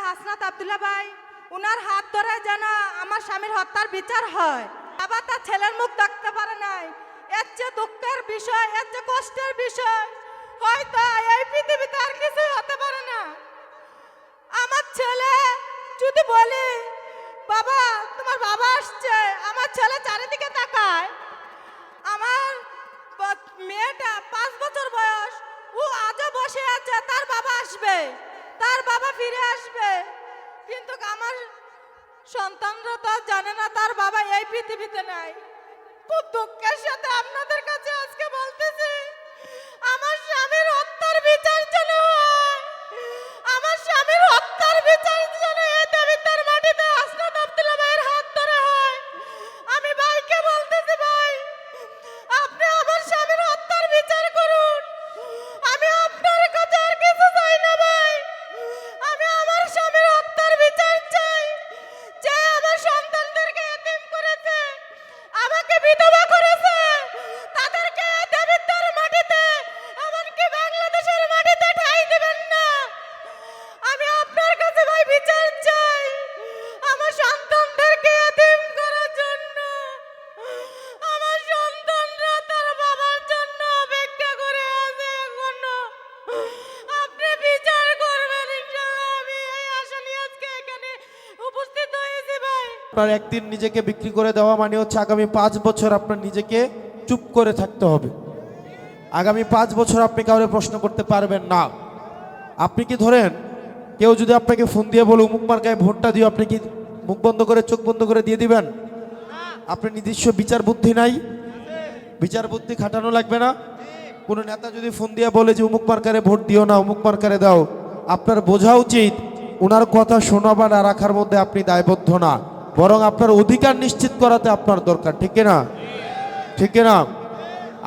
হাসনাত আব্দুল্লাহ ভাই, উনার হাত ধরে যেন আমার স্বামীর হত্যার বিচার হয়। বাবা তার ছেলের মুখ দেখতে পারে নাই। এর চেয়ে দুঃখের বিষয়, এর চেয়ে কষ্টের বিষয় হয়তো এই পৃথিবীতে আর কিছু হতে পারে না। আমার ছেলে যদি বলি বাবা তোমার বাবা আসছে, আমার ছেলে চারিদিকে তাকায়। আমার মেয়েটা 5 বছর বয়স, ও আজও বসে আছে, তার বাবা আসবে, তার বাবা ফিরে আসবে। কিন্তু আমার সন্তানরা তো জানে না তার বাবা এই পৃথিবীতে নাই। খুব দুঃখের সাথে আপনাদের কাছে আজকে বলতেছি, আমার স্বামীর হত্যার বিচার যেন হয়। আমার স্বামীর হত্যার বিচার যেন এই দেবিদ্বার মাটিতে হাসনাত আব্দুল্লাহ ভাইয়ের হাত ধরে হয়। আমি ভাইকে বলতেছি, ভাই আপনি আমার স্বামীর হত্যার বিচার করুন। আমি আপনার কাছে আর কিছু চাই না ভাই, আমি আমার স্বামীর হত্যার বিচার চাই। যে আমার সন্তানদেরকে এতিম করেছে, আমাকে বিধবা করেছে, তাদেরকে দেবিদ্বার মাটিতে, এমনকি বাংলাদেশের মাটিতে ঠাঁই দিবেন না। আমি আপনার কাছে ভাই বিচার চাই আমার সন্তানদেরকে এতিম করার জন্য। আমার সন্তানরা তার বাবার জন্য অপেক্ষা করে আছে এখনো। আপনি বিচার করবেন ইনশাআল্লাহ। আমি এই আশা নিয়ে আজকে এখানে উপস্থিত হয়েছি ভাই। আপনার একদিন নিজেকে বিক্রি করে দেওয়া মানে হচ্ছে আগামী 5 বছর আপনার নিজেকে চুপ করে থাকতে হবে। আগামী 5 বছর আপনি কাউকে প্রশ্ন করতে পারবেন না। আপনি কি ধরেন কেউ যদি আপনাকে ফোন দিয়ে বলে অমুক মার্কায় ভোটটা দিও, আপনি কি মুখ বন্ধ করে চোখ বন্ধ করে দিয়ে দিবেন? আপনার নিজস্ব বিচার বুদ্ধি নাই? বিচার বুদ্ধি খাটানো লাগবে না? কোনো নেতা যদি ফোন দিয়ে বলে যে অমুক মার্কারে ভোট দিও না, অমুক মার্কারে দাও, আপনার বোঝা উচিত ওনার কথা শোনা বা না রাখার মধ্যে আপনি দায়বদ্ধ না, বরং আপনার অধিকার নিশ্চিত করাতে আপনার দরকার। ঠিক না? ঠিক না?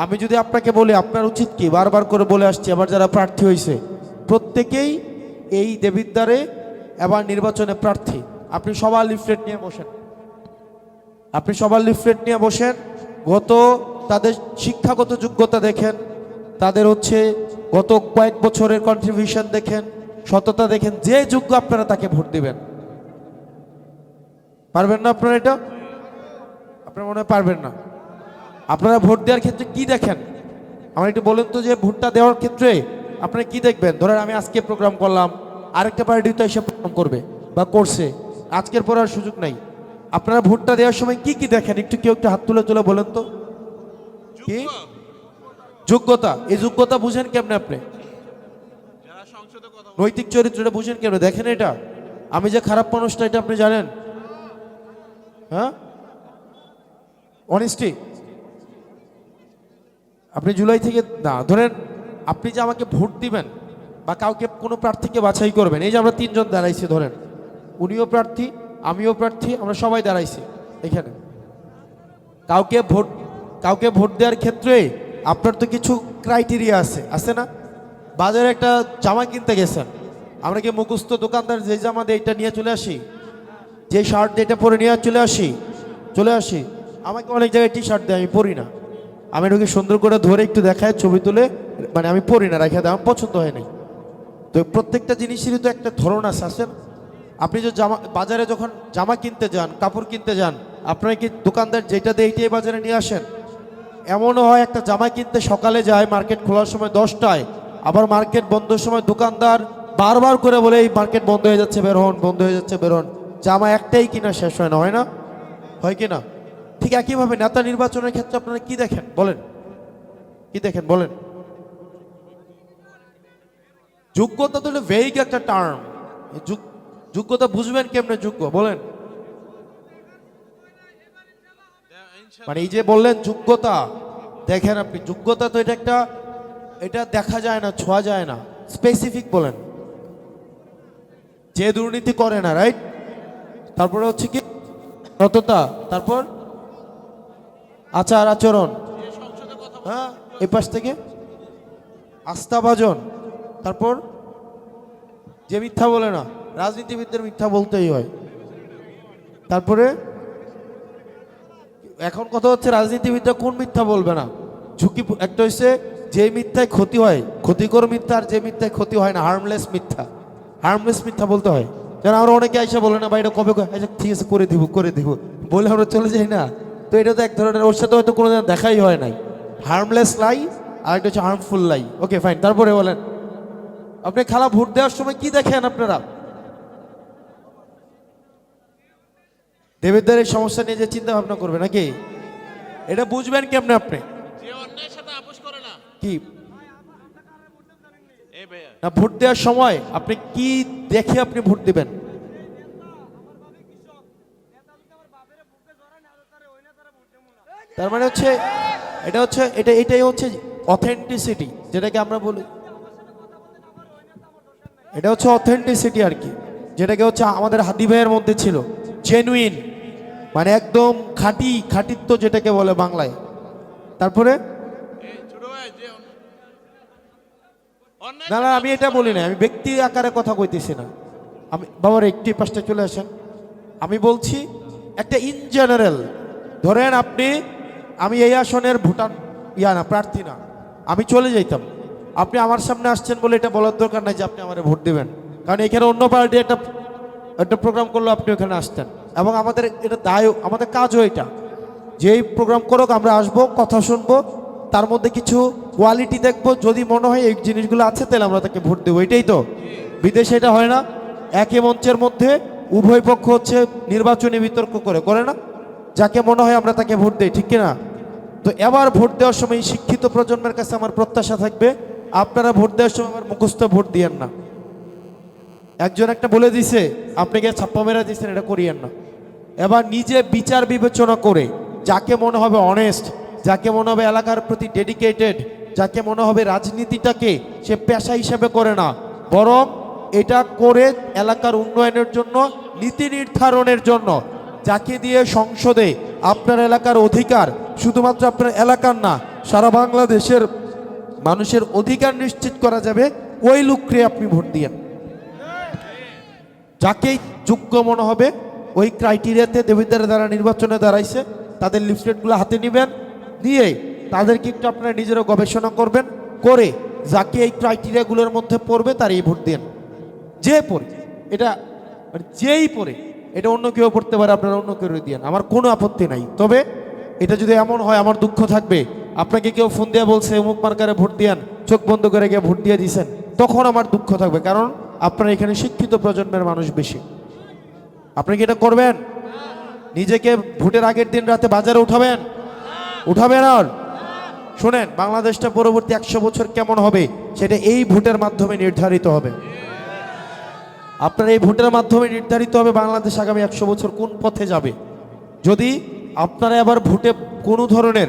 আমি যদি আপনাকে বলি আপনার উচিত কি, বারবার করে বলে আসছি, আবার যারা প্রার্থী হয়েছে প্রত্যেকেই এই দেবিদ্বারে এবার নির্বাচনে প্রার্থী। আপনি সবার লিফলেট নিয়ে বসেন, আপনি সবার লিফলেট নিয়ে বসেন, তাদের শিক্ষাগত যোগ্যতা দেখেন, তাদের হচ্ছে গত কয়েক বছরের কন্ট্রিবিউশন দেখেন, সততা দেখেন, যে যোগ্য আপনারা তাকে ভোট দিবেন। পারবেন না আপনারা? এটা আপনারা মনে হয় পারবেন না। আপনারা ভোট দেওয়ার ক্ষেত্রে কি দেখেন আমার একটু বলেন তো, যে ভোটটা দেওয়ার ক্ষেত্রে আপনারা কি দেখবেন? ধরেন আমি আজকে প্রোগ্রাম করলাম, আরেকটা পার্টি তো এসে প্রোগ্রাম করবে বা করছে, আজকের পর আর সুযোগ নাই। আপনারা ভোটটা দেওয়ার সময় কি কি দেখেন? একটু কেউ একটু হাত তুলে তুলে বলেন তো। কি যোগ্যতা? এই যোগ্যতা বুঝেন কেমনে আপনি? নৈতিক চরিত্রটা বুঝেন কেমনে? দেখেন এটা আমি যে খারাপ মানুষটা এটা আপনি জানেন? হ্যাঁ, অনেস্টি। আপনি জুলাই থেকে না, ধরেন আপনি যে আমাকে ভোট দিবেন বা কাউকে কোনো প্রার্থীকে বাছাই করবেন, এই যে আমরা 3 জন দাঁড়াইছি, ধরেন উনিও প্রার্থী, আমিও প্রার্থী, আমরা সবাই দাঁড়াইছি এখানে। কাউকে ভোট দেওয়ার ক্ষেত্রে আপনার তো কিছু ক্রাইটেরিয়া আছে না? বাজারে একটা জামা কিনতে গেছেন, আমরা কি মুখস্থ দোকানদার যে জামা দিয়ে এটা নিয়ে চলে আসি, যে শার্ট দিয়ে এটা পরে নিয়ে চলে আসি? আমাকে অনেক জায়গায় টি শার্ট দেয়, আমি পরি না। আমি এটাকে সুন্দর করে ধরে একটু দেখায়, ছবি তুলে, মানে আমি পরি না, রেখে দেয়, আমার পছন্দ হয় নাই। তো প্রত্যেকটা জিনিসেরই তো একটা ধরন আছে। আপনি যে বাজারে যখন জামা কিনতে যান, কাপড় কিনতে যান, আপনারা কি দোকানদার যেটা দেয় এইটাই বাজারে নিয়ে আসেন? এমনও হয় একটা জামা কিনতে সকালে যায়, মার্কেট খোলার সময় 10টায়, আবার মার্কেট বন্ধের সময় দোকানদার বারবার করে বলে এই মার্কেট বন্ধ হয়ে যাচ্ছে, বের হন, বন্ধ হয়ে যাচ্ছে, বের হন। জামা একটাই কিনা শেষ হয় না, হয় না? হয় কি না? ঠিক একইভাবে নেতা নির্বাচনের ক্ষেত্রে আপনারা কি দেখেন বলেন? কি দেখেন বলেন? যোগ্যতা তো ভেইগ একটা টার্ম। যোগ্যতা বুঝবেন কেমনে যোগ্য বলেন? মানে এই যে বললেন যোগ্যতা, দেখেন আপনি যোগ্যতা তো এটা দেখা যায় না, ছোঁয়া যায় না, স্পেসিফিক বলেন। যে দুর্নীতি করে না, রাইট? তারপরে হচ্ছে কি সততা, তারপর আচার আচরণ, হ্যাঁ, এই পাশ থেকে আস্থাভাজন, তারপর যে মিথ্যা বলে না, রাজনীতিবিদদের মিথ্যা বলতেই হয়। তারপরে এখন কথা হচ্ছে রাজনীতিবিদরা কোন মিথ্যা বলবে না, ঝুঁকি। একটা হচ্ছে যে মিথ্যায় ক্ষতি হয়, ক্ষতিকর মিথ্যা, আর যে মিথ্যায় ক্ষতি হয় না, হার্মলেস মিথ্যা বলতে হয়। যেন আমরা অনেকে আইসা বলে না ভাই এটা কবে আচ্ছা ঠিক আছে করে দিব বলে আমরা চলে যাই না। তো এটা তো এক ধরনের, ওর সাথে হয়তো কোনোদিন দেখাই হয় নাই। হার্মলেস লাই আর একটা হচ্ছে হার্মফুল লাই। ওকে ফাইন, তারপরে বলেন আপনি খালা ভোট দেওয়ার সময় কি দেখেন আপনারা? দেবেদ্দারের সমস্যা নিয়ে যে চিন্তা ভাবনা করবে নাকি, এটা বুঝবেন কেমনে আপনি? যে অন্যায়ের সাথে আপোষ করে না। কি এই ভাইয়া না ভোট দেওয়ার সময় আপনি কি দেখে আপনি ভোট দিবেন? তার মানে হচ্ছে এটাই হচ্ছে অথেন্টিসিটি, যেটাকে আমরা বলি, এটা হচ্ছে অথেন্টিসিটি আর কি, যেটাকে হচ্ছে আমাদের হাদি ভাইয়ের মধ্যে ছিল, জেনুইন, মানে একদম খাঁটিত্ব যেটাকে বলে বাংলায়। তারপরে এই ছোট ভাই যে অন্যায় না আমি এটা বলি না, আমি ব্যক্তি আকারে কথা কইতেছি না। আমি বাবার একটি পাশটা চলে আসেন। আমি বলছি একটা ইন জেনারেল, ধরেন আমি এই আসনের ভুটান প্রার্থী না, আমি চলে যাইতাম, আপনি আমার সামনে আসছেন বলে এটা বলার দরকার নাই যে আপনি আমারে ভোট দিবেন, কারণ এখানে অন্য পার্টি একটা প্রোগ্রাম করলো আপনি ওখানে আসতেন, এবং আমাদের এটা আমাদের কাজও এটা, যেই প্রোগ্রাম করুক আমরা আসবো, কথা শুনবো, তার মধ্যে কিছু কোয়ালিটি দেখবো, যদি মনে হয় এই জিনিসগুলো আছে তাহলে আমরা তাকে ভোট দেবো। এটাই তো বিদেশে এটা হয় না? একই মঞ্চের মধ্যে উভয় পক্ষ হচ্ছে নির্বাচনী বিতর্ক করে না, যাকে মনে হয় আমরা তাকে ভোট দেই, ঠিক কিনা? তো এবার ভোট দেওয়ার সময় শিক্ষিত প্রজন্মের কাছে আমার প্রত্যাশা থাকবে, আপনারা ভোট দেওয়ার সময় আমার মুখস্থ ভোট দিয়েন না। একজন একটা বলে দিছে, আপনি গিয়ে ছাপ্পা মেরা দিচ্ছেন, এটা করিয়েন না। এবার নিজে বিচার বিবেচনা করে যাকে মনে হবে অনেস্ট, যাকে মনে হবে এলাকার প্রতি ডেডিকেটেড, যাকে মনে হবে রাজনীতিটাকে সে পেশা হিসেবে করে না, বরং এটা করে এলাকার উন্নয়নের জন্য, নীতি নির্ধারণের জন্য, যাকে দিয়ে সংসদে আপনার এলাকার অধিকার, শুধুমাত্র আপনার এলাকার না সারা বাংলাদেশের মানুষের অধিকার নিশ্চিত করা যাবে, ওই লোককে আপনি ভোট দিয়েন। যাকেই যোগ্য মনে হবে ওই ক্রাইটেরিয়াতে দেবিদ্বারের দ্বারা নির্বাচনে দাঁড়াইছে, তাদের লিফলেটগুলো হাতে নেবেন, নিয়ে তাদেরকে একটু আপনারা নিজেরা গবেষণা করবেন, করে যাকে এই ক্রাইটেরিয়াগুলোর মধ্যে পড়বে তার এই ভোট দেন। যে পড়ে এটা যেই পড়ে এটা অন্য কেউ পড়তে পারে, আপনারা অন্য কেউ দিয়েন, আমার কোনো আপত্তি নাই। তবে এটা যদি এমন হয়, আমার দুঃখ থাকবে, আপনাকে কেউ ফোন দিয়ে বলছে অমুক মার্কারে ভোট দিয়ান, চোখ বন্ধ করে গিয়ে ভোট দিয়ে দিয়েছেন, তখন আমার দুঃখ থাকবে, কারণ আপনারা এখানে শিক্ষিত প্রজন্মের মানুষ বেশি। আপনি কি এটা করবেন? নিজেকে ভোটের আগের দিন রাতে বাজারে উঠাবেন আর শোনেন, বাংলাদেশটা পরবর্তী 100 বছর কেমন হবে সেটা এই ভোটের মাধ্যমে নির্ধারিত হবে। আপনার এই ভোটের মাধ্যমে নির্ধারিত হবে বাংলাদেশ আগামী 100 বছর কোন পথে যাবে। যদি আপনারা এবার ভোটে কোনো ধরনের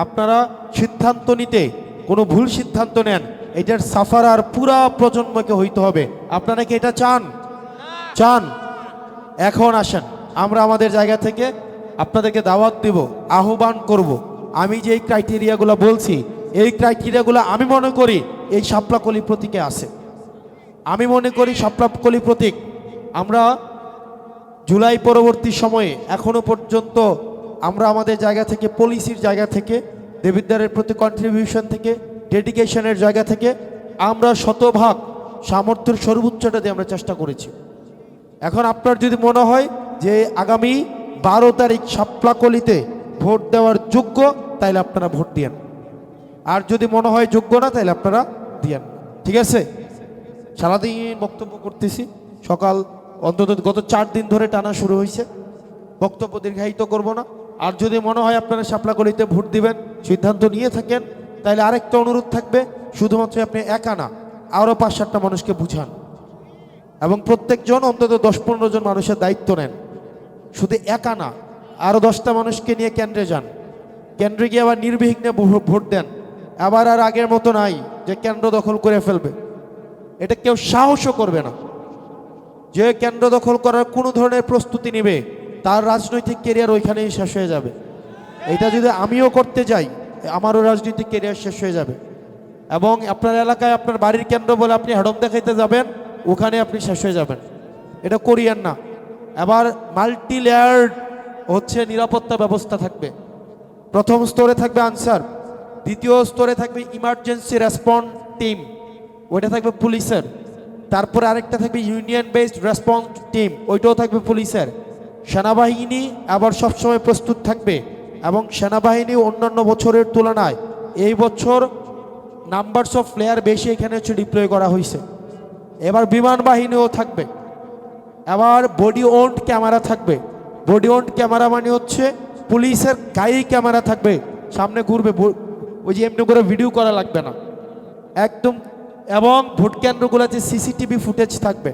আপনারা সিদ্ধান্ত নিতে কোনো ভুল সিদ্ধান্ত নেন, এটার সাফার আর পুরা প্রজন্মকে হইতে হবে। আপনারা কি এটা চান? এখন আসেন, আমরা আমাদের জায়গা থেকে আপনাদেরকে দাওয়াত দিব, আহ্বান করব। আমি যে এই ক্রাইটেরিয়াগুলো বলছি, এই ক্রাইটেরিয়াগুলো আমি মনে করি এই শাপলাকলি প্রতীকে আছে। আমি মনে করি শাপলাকলি প্রতীক আমরা জুলাই পরবর্তী সময়ে এখনো পর্যন্ত আমরা আমাদের জায়গা থেকে, পলিসির জায়গা থেকে, দেবিদ্বারের প্রতি কন্ট্রিবিউশন থেকে, ডেডিকেশনের জায়গা থেকে আমরা শতভাগ সামর্থ্যের সর্বোচ্চটা দিয়ে আমরা চেষ্টা করেছি। এখন আপনার যদি মনে হয় যে আগামী 12 তারিখ শাপলাকলিতে ভোট দেওয়ার যোগ্য, তাইলে আপনারা ভোট দিয়েন, আর যদি মনে হয় যোগ্য না তাইলে আপনারা দিয়েন, ঠিক আছে? সারাদিন বক্তব্য করতেছি, সকাল অন্তত গত 4 দিন ধরে টানা শুরু হয়েছে, বক্তব্য দীর্ঘায়িত করব না। আর যদি মনে হয় আপনারা শাপলাকলিতে ভোট দিবেন, সিদ্ধান্ত নিয়ে থাকেন, তাহলে আরেকটা অনুরোধ থাকবে, শুধুমাত্র আপনি একা না, আরও 5-7টা মানুষকে বুঝান, এবং প্রত্যেকজন অন্তত 10-15 জন মানুষের দায়িত্ব নেন। শুধু একা না, আরও 10টা মানুষকে নিয়ে কেন্দ্রে যান, কেন্দ্রে গিয়ে আবার নির্বিঘ্নে ভোট দেন। আবার আর আগের মতো নাই যে কেন্দ্র দখল করে ফেলবে, এটা কেউ সাহসও করবে না। যে কেন্দ্র দখল করার কোনো ধরনের প্রস্তুতি নেবে, তার রাজনৈতিক কেরিয়ার ওইখানেই শেষ হয়ে যাবে। এটা যদি আমিও করতে যাই, আমারও রাজনৈতিক কেরিয়ার শেষ হয়ে যাবে। এবং আপনার এলাকায় আপনার বাড়ির কেন্দ্র বলে আপনি হেডম দেখাইতে যাবেন, ওখানে আপনি শেষ হয়ে যাবেন। এটা করিয়েন না। এবার মাল্টি লেয়ার্ড হচ্ছে নিরাপত্তা ব্যবস্থা থাকবে। প্রথম স্তরে থাকবে আনসার, দ্বিতীয় স্তরে থাকবে ইমার্জেন্সি রেসপন্স টিম, ওইটা থাকবে পুলিশের, তারপরে আরেকটা থাকবে ইউনিয়ন বেসড রেসপন্স টিম ওইটাও থাকবে পুলিশের। সেনাবাহিনী আবার সবসময় প্রস্তুত থাকবে এবং সেনাবাহিনী অন্যান্য বছরের তুলনায় এই বছর নাম্বারস অফ প্লেয়ার বেশি এখানে হচ্ছে ডিপ্লয় করা হয়েছে। এবার বিমান বাহিনীও থাকবে। আবার বডি ওন্ড ক্যামেরা থাকবে। বডি ওন্ড ক্যামেরা মানে হচ্ছে পুলিশের গায়েই ক্যামেরা থাকবে, সামনে ঘুরবে, ওই যে এমনি করে ভিডিও করা লাগবে না একদম। এবং ভোট কেন্দ্রগুলোতে সিসিটিভি ফুটেজ থাকবে।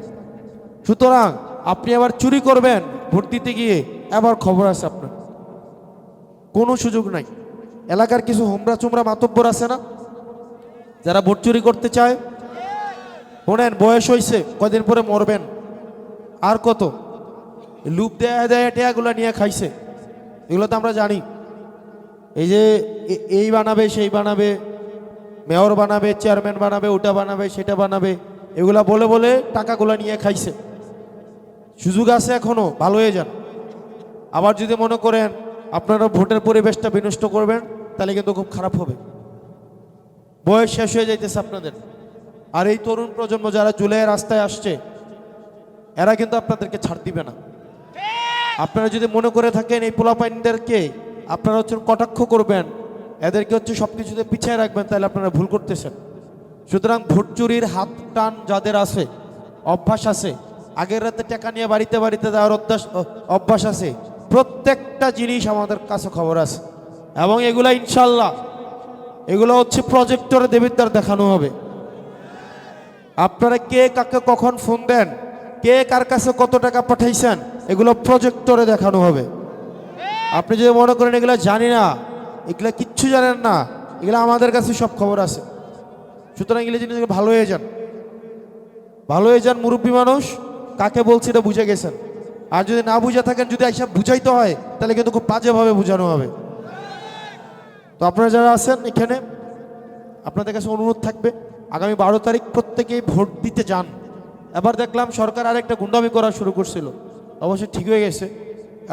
সুতরাং আপনি আবার চুরি করবেন ভোট দিতে গিয়ে, আবার খবর আছে আপনার, কোনো সুযোগ নাই। এলাকার কিছু হোমরা চোমরা মাতব্বর আছে না, যারা ভোট চুরি করতে চায়, শোনেন বয়স হয়েছে, কদিন পরে মরবেন। আর কত লুপ দেয়া দেয় টেয়াগুলো নিয়ে খাইছে, এগুলো তো আমরা জানি। এই যে এই বানাবে সেই বানাবে, মেয়র বানাবে, চেয়ারম্যান বানাবে, ওটা বানাবে সেটা বানাবে, এগুলা বলে বলে টাকাগুলো নিয়ে খাইছে। সুযোগ আছে এখনো, ভালো হয়ে যান। আবার যদি মনে করেন আপনারা ভোটের পরিবেশটা বিনষ্ট করবেন, তাহলে কিন্তু খুব খারাপ হবে। বয়স শেষ হয়ে যাইতেছে আপনাদের। আর এই তরুণ প্রজন্ম যারা জুলাইয়ের রাস্তায় আসছে, এরা কিন্তু আপনাদেরকে ছাড় দিবে না। আপনারা যদি মনে করে থাকেন এই পোলাপাইনদেরকে আপনারা হচ্ছে কটাক্ষ করবেন, এদেরকে হচ্ছে সব কিছুতে পিছিয়ে রাখবেন, তাহলে আপনারা ভুল করতেছেন। সুতরাং ভোট চুরির হাত টান যাদের আছে, অভ্যাস আছে, আগের রাতে টাকা নিয়ে বাড়িতে বাড়িতে দেওয়ার অভ্যাস আছে, প্রত্যেকটা জিনিস আমাদের কাছে খবর আছে। এবং এগুলা ইনশাল্লাহ এগুলো হচ্ছে প্রজেক্টরে দেবিদ্বার দেখানো হবে। আপনারা কে কাকে কখন ফোন দেন, কে কার কাছে কত টাকা পাঠাইছেন, এগুলো প্রজেক্টরে দেখানো হবে। আপনি যদি মনে করেন এগুলো জানি না, এগুলো কিচ্ছু জানেন না, এগুলো আমাদের কাছে সব খবর আছে। সুতরাং এগুলো জিনিস ভালো হয়ে যান, ভালো হয়ে যান। মুরব্বী মানুষ, কাকে বলছি এটা বুঝে গেছেন। আর যদি না বুঝে থাকেন, যদি এইসব বুঝাইতে হয়, তাহলে কিন্তু খুব বাজেভাবে বুঝানো হবে। তো আপনারা যারা আছেন এখানে, আপনাদের কাছে অনুরোধ থাকবে আগামী 12 তারিখ প্রত্যেকেই ভোট দিতে যান। এবার দেখলাম সরকার আরেকটা গুন্ডামি করা শুরু করছিল, অবশ্যই ঠিক হয়ে গেছে।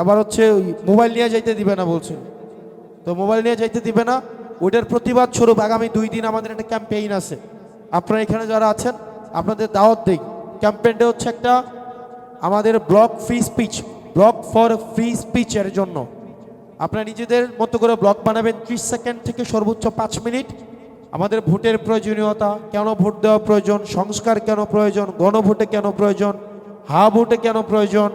এবার হচ্ছে ওই মোবাইল নিয়ে যাইতে দিবে না বলছে, তো মোবাইল নিয়ে যাইতে দিবে না। ওইটার প্রতিবাদ স্বরূপ আগামী 2 দিন আমাদের একটা ক্যাম্পেইন আছে। আপনারা এখানে যারা আছেন আপনাদের দাওয়াত দিই। ক্যাম্পেইনটা হচ্ছে একটা আমাদের block free speech, block for free স্পিচের জন্য। আপনারা নিজেদের মতো করে ব্লগ বানাবেন, 30 সেকেন্ড থেকে সর্বোচ্চ 5 মিনিট। আমাদের ভোটের প্রয়োজনীয়তা, কেন ভোট দেওয়া প্রয়োজন, সংস্কার কেন প্রয়োজন, গণভোটে কেন প্রয়োজন, হা ভোটে কেন প্রয়োজন,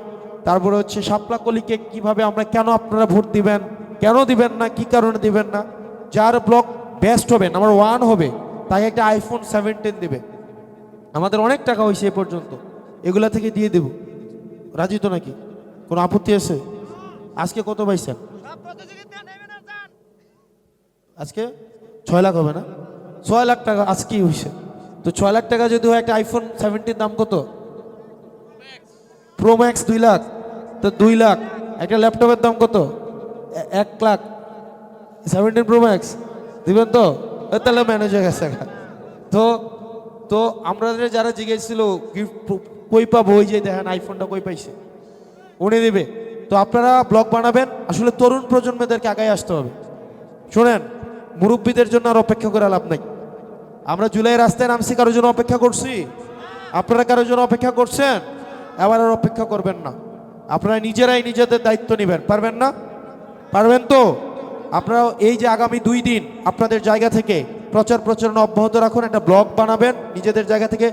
তারপরে হচ্ছে শাপলা কলিকে কীভাবে আমরা, কেন আপনারা ভোট দিবেন, কেন দিবেন না, কি কারণে দিবেন না। যার ব্লগ বেস্ট হবে, নাম্বার 1 হবে, তাকে একটা iPhone 17 দিবে। আমাদের অনেক টাকা হয়েছে এ পর্যন্ত, এগুলা থেকে দিয়ে দেব। রাজি তো নাকি? কোনো আপত্তি আছে? আজকে কত পাইছেন? আজকে 6 লাখ হবে না? 6 লাখ টাকা আজকেই হয়েছে। তো 6 লাখ টাকা যদি হয়, একটা iPhone 17 দাম কত? প্রো ম্যাক্স 2 লাখ, তো 2 লাখ। একটা ল্যাপটপের দাম কত? 1 লাখ। 17 প্রো ম্যাক্স দিবেন তো? তাহলে ম্যানেজ হয়ে গেছে। তো তো আমরা যারা জিজ্ঞেসছিল গিফট কই পাবো, ওই যে দেখেন আইফোনটা কই পাইছে, উনি দিবে। তো আপনারা ব্লগ বানাবেন। আসলে তরুণ প্রজন্মদেরকে আগায় আসতে হবে। শোনেন, মুরব্বীদের জন্য আর অপেক্ষা করে লাভ নাই। আমরা জুলাই রাস্তায় নামছি, কারোর জন্য অপেক্ষা করছি? আপনারা কারোর জন্য অপেক্ষা করছেন? এবার আর অপেক্ষা করবেন না। আপনারা নিজেরাই নিজেদের দায়িত্ব নেবেন। পারবেন না? পারবেন তো? আপনারা এই যে আগামী 2 দিন আপনাদের জায়গা থেকে প্রচার প্রচারণা অব্যাহত রাখুন। একটা ব্লগ বানাবেন নিজেদের জায়গা থেকে।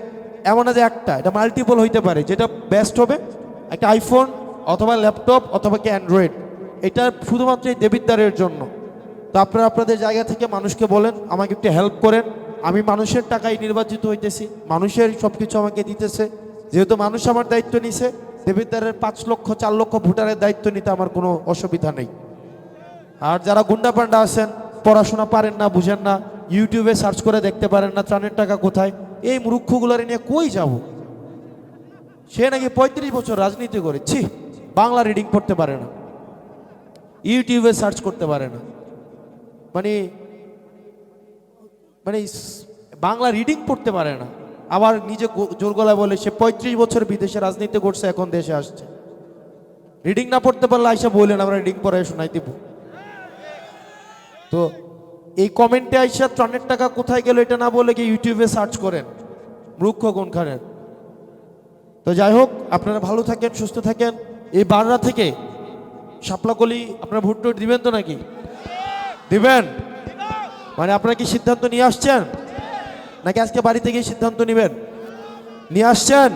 এমন না যে একটা, এটা মাল্টিপল হইতে পারে। যেটা বেস্ট হবে, একটা আইফোন অথবা ল্যাপটপ অথবা কি অ্যান্ড্রয়েড, এটা শুধুমাত্র এই দেবিদ্বারের জন্য। তো আপনারা আপনাদের জায়গা থেকে মানুষকে বলেন, আমাকে একটু হেল্প করেন। আমি মানুষের টাকায় নির্বাচিত হইতেছি, মানুষের সব কিছু আমাকে দিতেছে। যেহেতু মানুষ আমার দায়িত্ব নিছে, দেবিদ্বারের 5 লক্ষ 4 লক্ষ ভোটারের দায়িত্ব নিতে আমার কোনো অসুবিধা নেই। আর যারা গুন্ডা পান্ডা আছেন, পড়াশোনা পারেন না, বুঝেন না, ইউটিউবে সার্চ করে দেখতে পারেন না ত্রাণের টাকা কোথায়, এই মূর্খগুলারে নিয়ে কই যাব? সে নাকি 35 বছর রাজনীতি করে, ছি, বাংলা রিডিং পড়তে পারে না, ইউটিউবে সার্চ করতে পারে না, মানে মানে বাংলা রিডিং পড়তে পারে না। আবার নিজে জোর গলায় বলে সে 35 বছর বিদেশে রাজনীতি করছে, এখন দেশে আসছে। রিডিং না পড়তে পারলে আইসা বললেন আমরা রিডিং পড়ায় শোনাই দিব। তো এই কমেন্টে আইসা ত্রাণের টাকা কোথায় গেল এটা না বলে কি ইউটিউবে সার্চ করেন, মূর্খ কোনখানের। তো তো যাই হোক, আপনারা ভালো থাকেন, সুস্থ থাকেন। এই বাররা থেকে শাপলাকলি আপনারা ভোট টোট দিবেন তো নাকি? দিবেন? মানে আপনারা কি সিদ্ধান্ত নিয়ে আসছেন, নাকি আজকে বাড়ি থেকে সিদ্ধান্ত নেবেন? নিয়ে আসছেন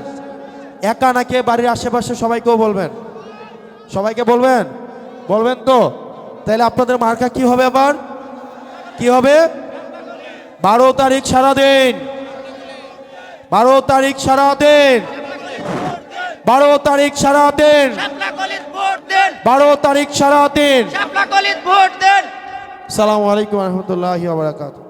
একা, নাকি বাড়ির আশেপাশে সবাইকেও বলবেন? সবাইকে বলবেন? বলবেন তো? তাহলে আপনাদের মার্কা কি হবে? আবার কি হবে? 12 তারিখ সারাদিন, 12 তারিখ সারাদিন, 12 তারিখ সারাদিন, শাপলাকলির ভোট দেন, 12 তারিখ সারাদিন। শাপলাকলির ভোট দেন। আসসালামু আলাইকুম রহমতুল্লাহি ওয়া বারাকাতুহু।